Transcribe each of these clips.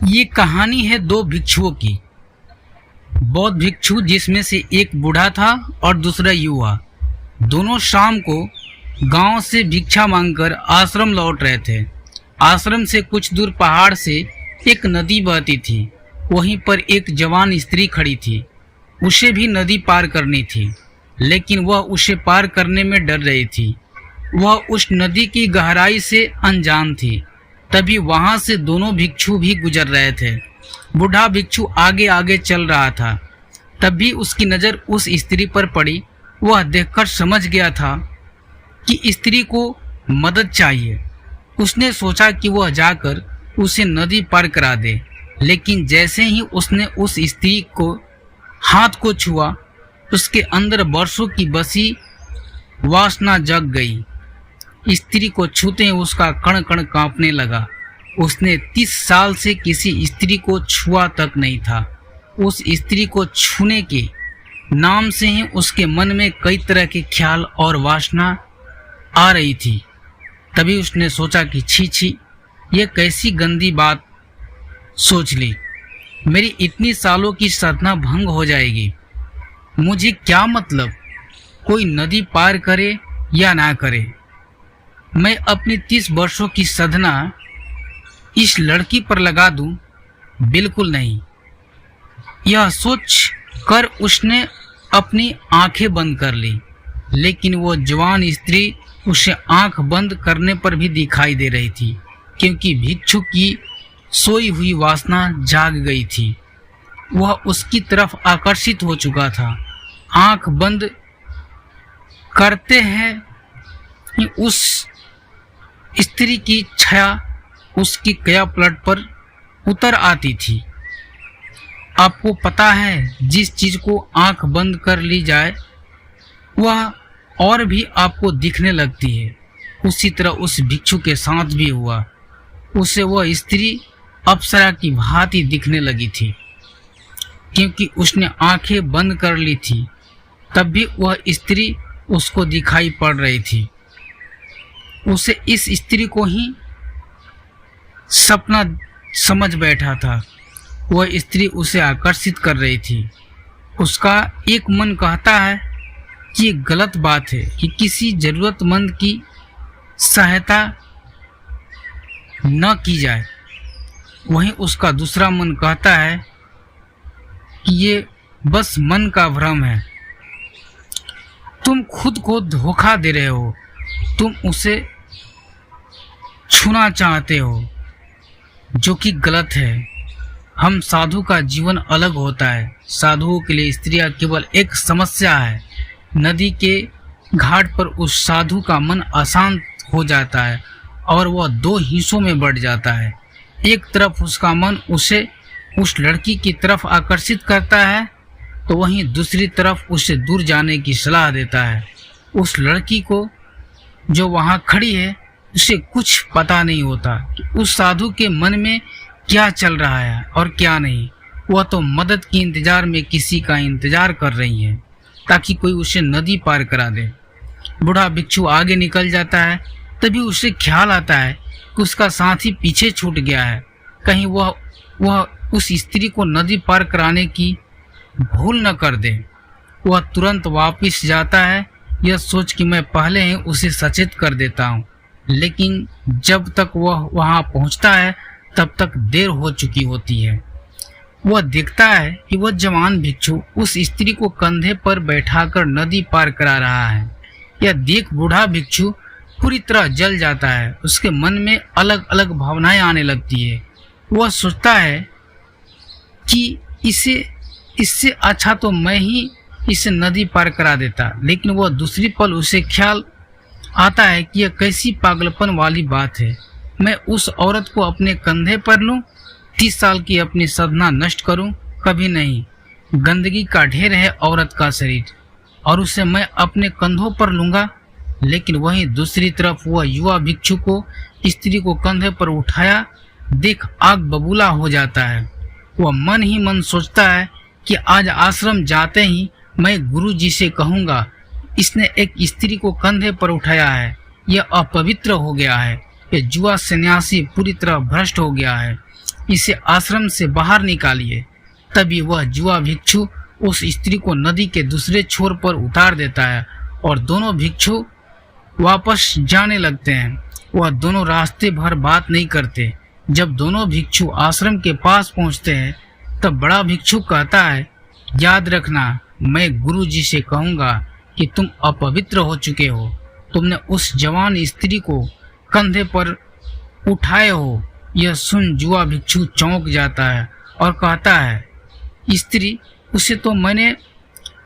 ये कहानी है दो भिक्षुओं की। बौद्ध भिक्षु जिसमें से एक बूढ़ा था और दूसरा युवा। दोनों शाम को गांव से भिक्षा मांगकर आश्रम लौट रहे थे। आश्रम से कुछ दूर पहाड़ से एक नदी बहती थी। वहीं पर एक जवान स्त्री खड़ी थी। उसे भी नदी पार करनी थी, लेकिन वह उसे पार करने में डर रही थी। वह उस नदी की गहराई से अनजान थी। तभी वहां से दोनों भिक्षु भी गुजर रहे थे। बूढ़ा भिक्षु आगे आगे चल रहा था। तभी उसकी नज़र उस स्त्री पर पड़ी। वह देखकर समझ गया था कि स्त्री को मदद चाहिए। उसने सोचा कि वह जाकर उसे नदी पार करा दे, लेकिन जैसे ही उसने उस स्त्री को हाथ को छुआ, उसके अंदर वर्षों की बसी वासना जग गई। स्त्री को छूते ही उसका कण कण कांपने लगा। उसने 30 साल से किसी स्त्री को छुआ तक नहीं था। उस स्त्री को छूने के नाम से ही उसके मन में कई तरह के ख्याल और वासना आ रही थी। तभी उसने सोचा कि छी छी, ये कैसी गंदी बात सोच ली। मेरी इतनी सालों की साधना भंग हो जाएगी। मुझे क्या मतलब कोई नदी पार करे या ना करे। मैं अपनी 30 वर्षों की साधना इस लड़की पर लगा दूं? बिल्कुल नहीं। यह सोच कर उसने अपनी आंखें बंद कर ली, लेकिन वो जवान स्त्री उसे आंख बंद करने पर भी दिखाई दे रही थी, क्योंकि भिक्षु की सोई हुई वासना जाग गई थी। वह उसकी तरफ आकर्षित हो चुका था। आंख बंद करते हैं उस स्त्री की छाया उसकी काया पलट पर उतर आती थी। आपको पता है, जिस चीज को आंख बंद कर ली जाए वह और भी आपको दिखने लगती है। उसी तरह उस भिक्षु के साथ भी हुआ। उसे वह स्त्री अप्सरा की भांति दिखने लगी थी, क्योंकि उसने आंखें बंद कर ली थी। तब भी वह स्त्री उसको दिखाई पड़ रही थी। उसे इस स्त्री को ही सपना समझ बैठा था। वह स्त्री उसे आकर्षित कर रही थी। उसका एक मन कहता है कि ये गलत बात है कि किसी जरूरतमंद की सहायता न की जाए। वहीं उसका दूसरा मन कहता है कि ये बस मन का भ्रम है। तुम खुद को धोखा दे रहे हो। तुम उसे छूना चाहते हो, जो कि गलत है। हम साधु का जीवन अलग होता है। साधुओं के लिए स्त्रियां केवल एक समस्या है। नदी के घाट पर उस साधु का मन अशांत हो जाता है और वह दो हिस्सों में बढ़ जाता है। एक तरफ उसका मन उसे उस लड़की की तरफ आकर्षित करता है, तो वहीं दूसरी तरफ उसे दूर जाने की सलाह देता है। उस लड़की को जो वहाँ खड़ी है, उसे कुछ पता नहीं होता कि उस साधु के मन में क्या चल रहा है और क्या नहीं। वह तो मदद की इंतजार में किसी का इंतजार कर रही है, ताकि कोई उसे नदी पार करा दे। बूढ़ा भिक्षु आगे निकल जाता है। तभी उसे ख्याल आता है कि उसका साथी पीछे छूट गया है। कहीं वह उस स्त्री को नदी पार कराने की भूल न कर दे। वह तुरंत वापस जाता है, यह सोच कि मैं पहले ही उसे सचेत कर देता हूँ। लेकिन जब तक वह वहाँ पहुँचता है, तब तक देर हो चुकी होती है। वह देखता है कि वह जवान भिक्षु उस स्त्री को कंधे पर बैठाकर नदी पार करा रहा है। यह देख बूढ़ा भिक्षु पूरी तरह जल जाता है। उसके मन में अलग अलग भावनाएं आने लगती है। वह सोचता है कि इससे अच्छा तो मैं ही इसे नदी पार करा देता। लेकिन वह दूसरी पल उसे ख्याल आता है कि यह कैसी पागलपन वाली बात है। मैं उस औरत को अपने कंधे पर लूं, 30 साल की अपनी साधना नष्ट करूं? कभी नहीं। गंदगी का ढेर है औरत का शरीर, और उसे मैं अपने कंधों पर लूंगा। लेकिन वहीं दूसरी तरफ वह युवा भिक्षु को स्त्री को कंधे पर उठाया देख आग बबूला हो जाता है। वह मन ही मन सोचता है कि आज आश्रम जाते ही मैं गुरु जी से कहूँगा, इसने एक स्त्री को कंधे पर उठाया है, यह अपवित्र हो गया है। यह जुआ सन्यासी पूरी तरह भ्रष्ट हो गया है। इसे आश्रम से बाहर निकालिए। तभी वह जुआ भिक्षु उस स्त्री को नदी के दूसरे छोर पर उतार देता है और दोनों भिक्षु वापस जाने लगते हैं। वह दोनों रास्ते भर बात नहीं करते। जब दोनों भिक्षु आश्रम के पास पहुंचते हैं तब बड़ा भिक्षु कहता है, याद रखना, मैं गुरु जी से कहूँगा कि तुम अपवित्र हो चुके हो। तुमने उस जवान स्त्री को कंधे पर उठाए हो। यह सुन जुआ भिक्षु चौंक जाता है और कहता है, स्त्री, उसे तो मैंने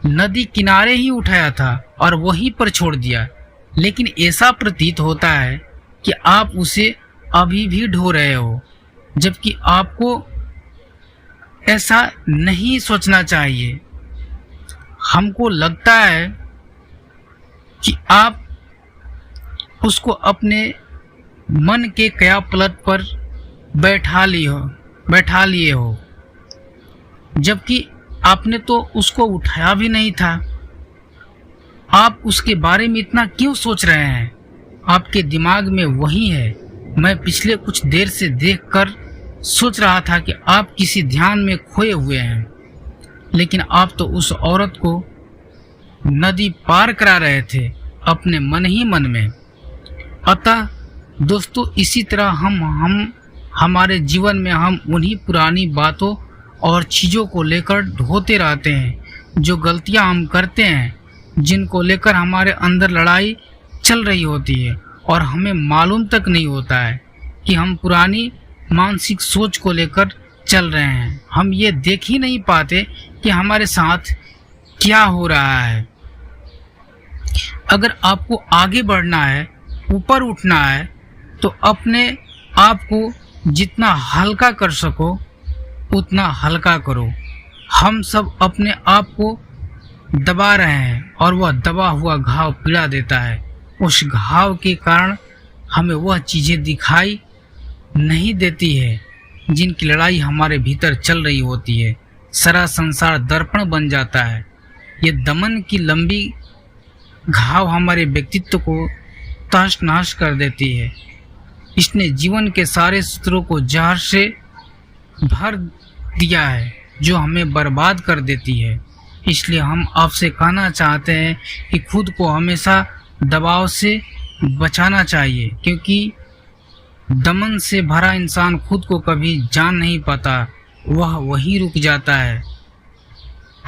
नदी किनारे ही उठाया था और वहीं पर छोड़ दिया, लेकिन ऐसा प्रतीत होता है कि आप उसे अभी भी ढो रहे हो, जबकि आपको ऐसा नहीं सोचना चाहिए। हमको लगता है कि आप उसको अपने मन के क्यापलट पर बैठा लिए हो, जबकि आपने तो उसको उठाया भी नहीं था। आप उसके बारे में इतना क्यों सोच रहे हैं? आपके दिमाग में वही है। मैं पिछले कुछ देर से देखकर सोच रहा था कि आप किसी ध्यान में खोए हुए हैं, लेकिन आप तो उस औरत को नदी पार करा रहे थे अपने मन ही मन में। अतः दोस्तों, इसी तरह हम हमारे जीवन में हम उन्हीं पुरानी बातों और चीज़ों को लेकर ढोते रहते हैं, जो गलतियां हम करते हैं, जिनको लेकर हमारे अंदर लड़ाई चल रही होती है और हमें मालूम तक नहीं होता है कि हम पुरानी मानसिक सोच को लेकर चल रहे हैं। हम ये देख ही नहीं पाते कि हमारे साथ क्या हो रहा है। अगर आपको आगे बढ़ना है, ऊपर उठना है, तो अपने आप को जितना हल्का कर सको उतना हल्का करो। हम सब अपने आप को दबा रहे हैं और वह दबा हुआ घाव पीड़ा देता है। उस घाव के कारण हमें वह चीज़ें दिखाई नहीं देती है जिनकी लड़ाई हमारे भीतर चल रही होती है। सारा संसार दर्पण बन जाता है। ये दमन की लंबी घाव हमारे व्यक्तित्व को तहस नहस कर देती है। इसने जीवन के सारे सूत्रों को जहर से भर दिया है, जो हमें बर्बाद कर देती है। इसलिए हम आपसे कहना चाहते हैं कि खुद को हमेशा दबाव से बचाना चाहिए, क्योंकि दमन से भरा इंसान खुद को कभी जान नहीं पाता। वह वहीं रुक जाता है,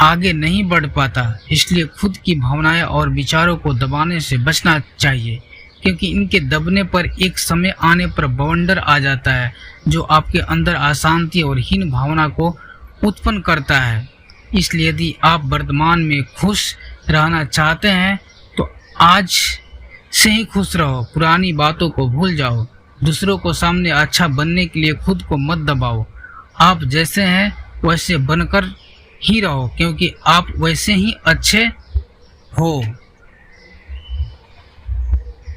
आगे नहीं बढ़ पाता। इसलिए खुद की भावनाएं और विचारों को दबाने से बचना चाहिए, क्योंकि इनके दबने पर एक समय आने पर बवंडर आ जाता है, जो आपके अंदर अशांति और हीन भावना को उत्पन्न करता है। इसलिए यदि आप वर्तमान में खुश रहना चाहते हैं तो आज से ही खुश रहो। पुरानी बातों को भूल जाओ। दूसरों को सामने अच्छा बनने के लिए खुद को मत दबाओ। आप जैसे हैं वैसे बनकर ही रहो, क्योंकि आप वैसे ही अच्छे हो।